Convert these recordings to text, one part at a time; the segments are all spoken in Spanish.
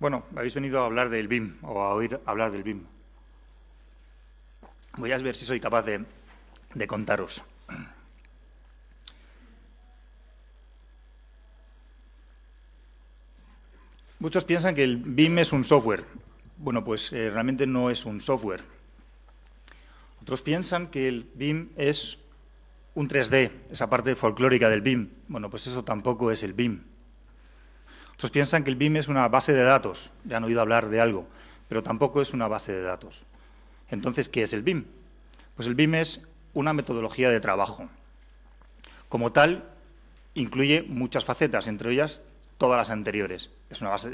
Bueno, habéis venido a hablar del BIM o a oír hablar del BIM. Voy a ver si soy capaz de contaros. Muchos piensan que el BIM es un software. Bueno, pues realmente no es un software. Otros piensan que el BIM es un 3D, esa parte folclórica del BIM. Bueno, pues eso tampoco es el BIM. Otros piensan que el BIM es una base de datos. Ya han oído hablar de algo, pero tampoco es una base de datos. Entonces, ¿qué es el BIM? Pues el BIM es una metodología de trabajo. Como tal, incluye muchas facetas, entre ellas todas las anteriores.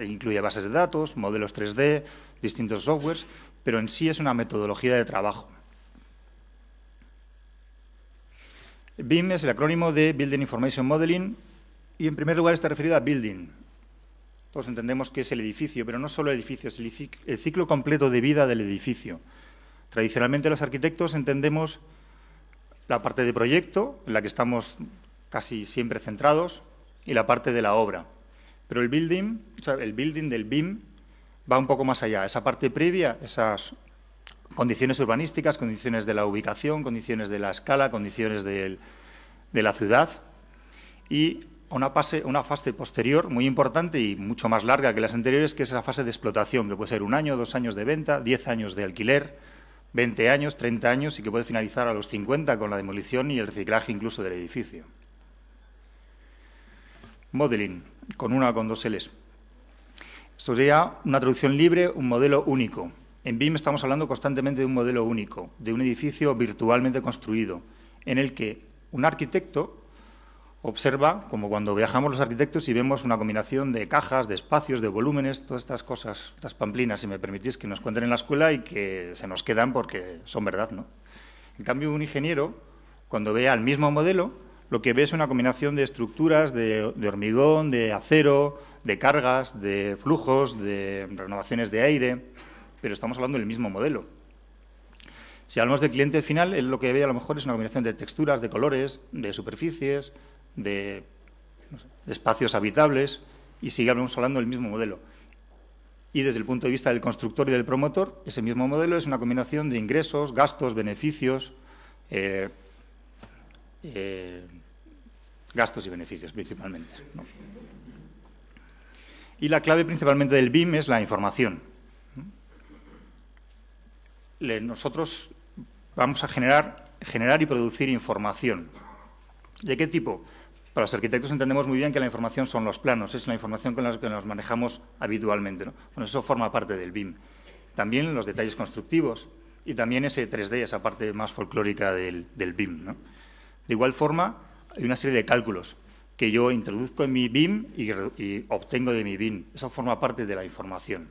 Incluye bases de datos, modelos 3D, distintos softwares, pero en sí es una metodología de trabajo. BIM es el acrónimo de Building Information Modeling y, en primer lugar, está referido a building. Todos entendemos que es el edificio, pero no solo el edificio, es el ciclo completo de vida del edificio. Tradicionalmente los arquitectos entendemos la parte de proyecto, en la que estamos casi siempre centrados, y la parte de la obra. Pero el building del BIM va un poco más allá. Esa parte previa, esas condiciones urbanísticas, condiciones de la ubicación, condiciones de la escala, condiciones de la ciudad, y una fase posterior muy importante y mucho más larga que las anteriores, que es esa fase de explotación, que puede ser 1 año, 2 años de venta, 10 años de alquiler, 20 años, 30 años y que puede finalizar a los 50 con la demolición y el reciclaje incluso del edificio. Modeling, con una o con 2 Ls. Esto sería una traducción libre, un modelo único. En BIM estamos hablando constantemente de un modelo único, de un edificio virtualmente construido, en el que un arquitecto observa, como cuando viajamos los arquitectos y vemos una combinación de cajas, de espacios, de volúmenes, todas estas cosas, las pamplinas, si me permitís, que nos cuenten en la escuela y que se nos quedan porque son verdad, ¿no? En cambio, un ingeniero, cuando vea el mismo modelo, lo que ve es una combinación de estructuras, de hormigón, de acero, de cargas, de flujos, de renovaciones de aire, pero estamos hablando del mismo modelo. Si hablamos del cliente final, él lo que ve a lo mejor es una combinación de texturas, de colores, de superficies, de espacios habitables, y seguimos hablando del mismo modelo. Y desde el punto de vista del constructor y del promotor, ese mismo modelo es una combinación de ingresos, gastos, beneficios, gastos y beneficios principalmente, ¿no? Y la clave principalmente del BIM es la información. Nosotros vamos a generar y producir información. ¿De qué tipo? Para los arquitectos entendemos muy bien que la información son los planos, es la información con la que nos manejamos habitualmente, ¿no? Bueno, eso forma parte del BIM. También los detalles constructivos y también ese 3D, esa parte más folclórica del BIM, ¿no? De igual forma, hay una serie de cálculos que yo introduzco en mi BIM y obtengo de mi BIM. Eso forma parte de la información.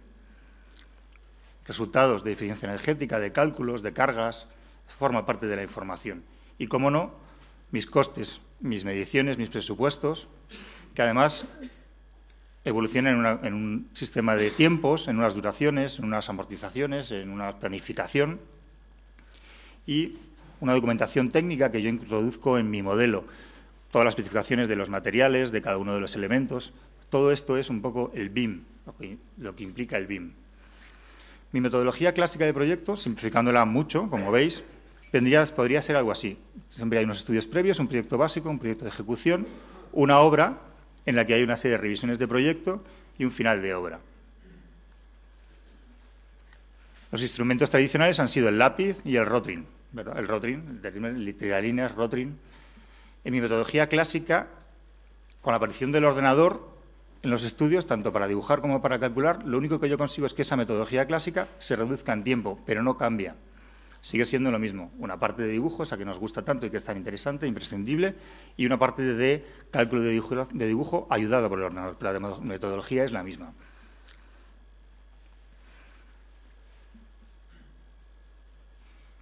Resultados de eficiencia energética, de cálculos, de cargas, forma parte de la información. Y, cómo no, mis costes, mis mediciones, mis presupuestos, que además evolucionan en un sistema de tiempos, en unas duraciones, en unas amortizaciones, en una planificación y una documentación técnica que yo introduzco en mi modelo. Todas las especificaciones de los materiales, de cada uno de los elementos. Todo esto es un poco el BIM, lo que implica el BIM. Mi metodología clásica de proyecto, simplificándola mucho, como veis, podría ser algo así. Siempre hay unos estudios previos, un proyecto básico, un proyecto de ejecución, una obra en la que hay una serie de revisiones de proyecto y un final de obra. Los instrumentos tradicionales han sido el lápiz y el rotring, ¿verdad? El rotring, el tiralíneas, rotring. En mi metodología clásica, con la aparición del ordenador, en los estudios, tanto para dibujar como para calcular, lo único que yo consigo es que esa metodología clásica se reduzca en tiempo, pero no cambia. Sigue siendo lo mismo, una parte de dibujo, esa que nos gusta tanto y que es tan interesante, imprescindible, y una parte de cálculo de dibujo ayudada por el ordenador, pero la metodología es la misma.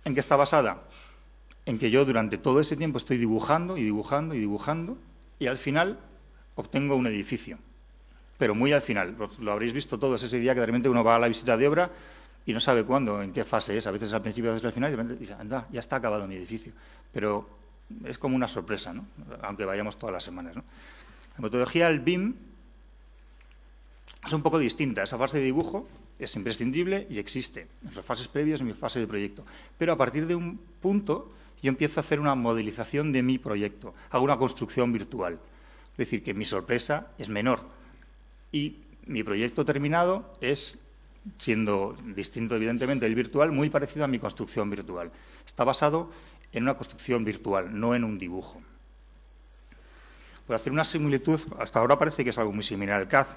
¿En qué está basada? En que yo durante todo ese tiempo estoy dibujando y dibujando y dibujando, y al final obtengo un edificio. Pero muy al final, lo habréis visto todos ese día que de repente uno va a la visita de obra y no sabe cuándo, en qué fase es, a veces al principio, a veces al final, y de repente dice, anda, ya está acabado mi edificio. Pero es como una sorpresa, ¿no? Aunque vayamos todas las semanas, ¿no? La metodología del BIM es un poco distinta. Esa fase de dibujo es imprescindible y existe en las fases previas en mi fase de proyecto. Pero a partir de un punto yo empiezo a hacer una modelización de mi proyecto, hago una construcción virtual. Es decir, que mi sorpresa es menor y mi proyecto terminado es, siendo distinto evidentemente del virtual, muy parecido a mi construcción virtual. Está basado en una construcción virtual, no en un dibujo. Por hacer una similitud, hasta ahora parece que es algo muy similar al CAD.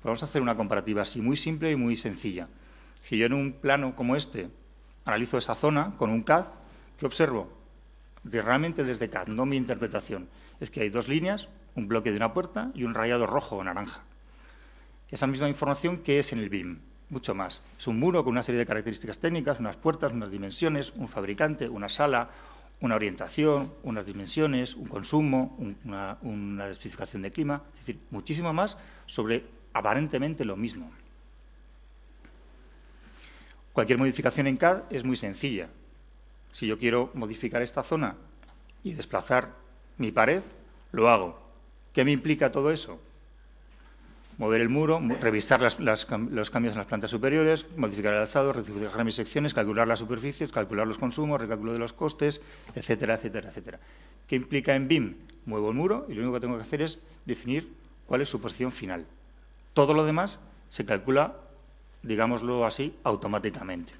Vamos a hacer una comparativa así, muy simple y muy sencilla. Si yo en un plano como este analizo esa zona con un CAD, ¿qué observo? Realmente desde CAD, no mi interpretación. Es que hay dos líneas, un bloque de una puerta y un rayado rojo o naranja. Esa misma información que es en el BIM, mucho más. Es un muro con una serie de características técnicas, unas puertas, unas dimensiones, un fabricante, una sala, una orientación, unas dimensiones, un consumo, una especificación de clima, es decir, muchísimo más sobre aparentemente lo mismo. Cualquier modificación en CAD es muy sencilla. Si yo quiero modificar esta zona y desplazar mi pared, lo hago. ¿Qué me implica todo eso? Mover el muro, revisar los cambios en las plantas superiores, modificar el alzado, reducir mis secciones, calcular las superficies, calcular los consumos, recálculo de los costes, etcétera, etcétera, etcétera. ¿Qué implica en BIM? Muevo el muro y lo único que tengo que hacer es definir cuál es su posición final. Todo lo demás se calcula, digámoslo así, automáticamente.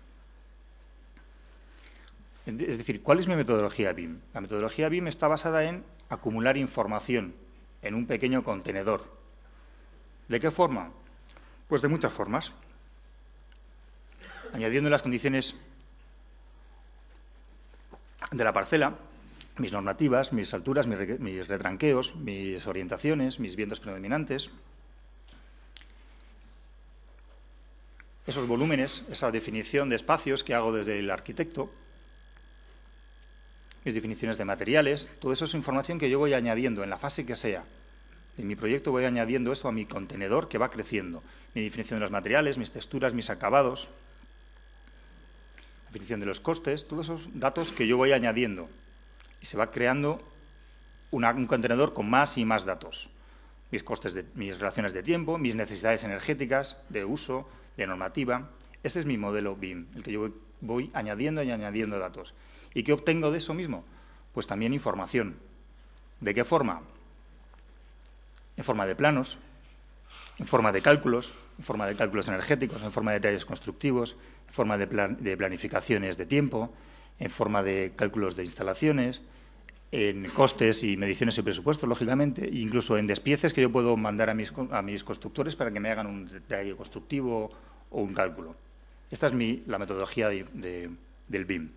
Es decir, ¿cuál es mi metodología BIM? La metodología BIM está basada en acumular información en un pequeño contenedor. ¿De qué forma? Pues de muchas formas. Añadiendo las condiciones de la parcela, mis normativas, mis alturas, mis retranqueos, mis orientaciones, mis vientos predominantes, esos volúmenes, esa definición de espacios que hago desde el arquitecto, mis definiciones de materiales, todo eso es información que yo voy añadiendo en la fase que sea. En mi proyecto voy añadiendo eso a mi contenedor que va creciendo. Mi definición de los materiales, mis texturas, mis acabados, definición de los costes, todos esos datos que yo voy añadiendo. Y se va creando un contenedor con más y más datos. Mis costes, mis relaciones de tiempo, mis necesidades energéticas, de uso, de normativa. Ese es mi modelo BIM, el que yo voy añadiendo y añadiendo datos. ¿Y qué obtengo de eso mismo? Pues también información. ¿De qué forma? En forma de planos, en forma de cálculos energéticos, en forma de detalles constructivos, en forma de planificaciones de tiempo, en forma de cálculos de instalaciones, en costes y mediciones y presupuestos, lógicamente, e incluso en despieces que yo puedo mandar a mis constructores para que me hagan un detalle constructivo o un cálculo. Esta es la metodología del BIM.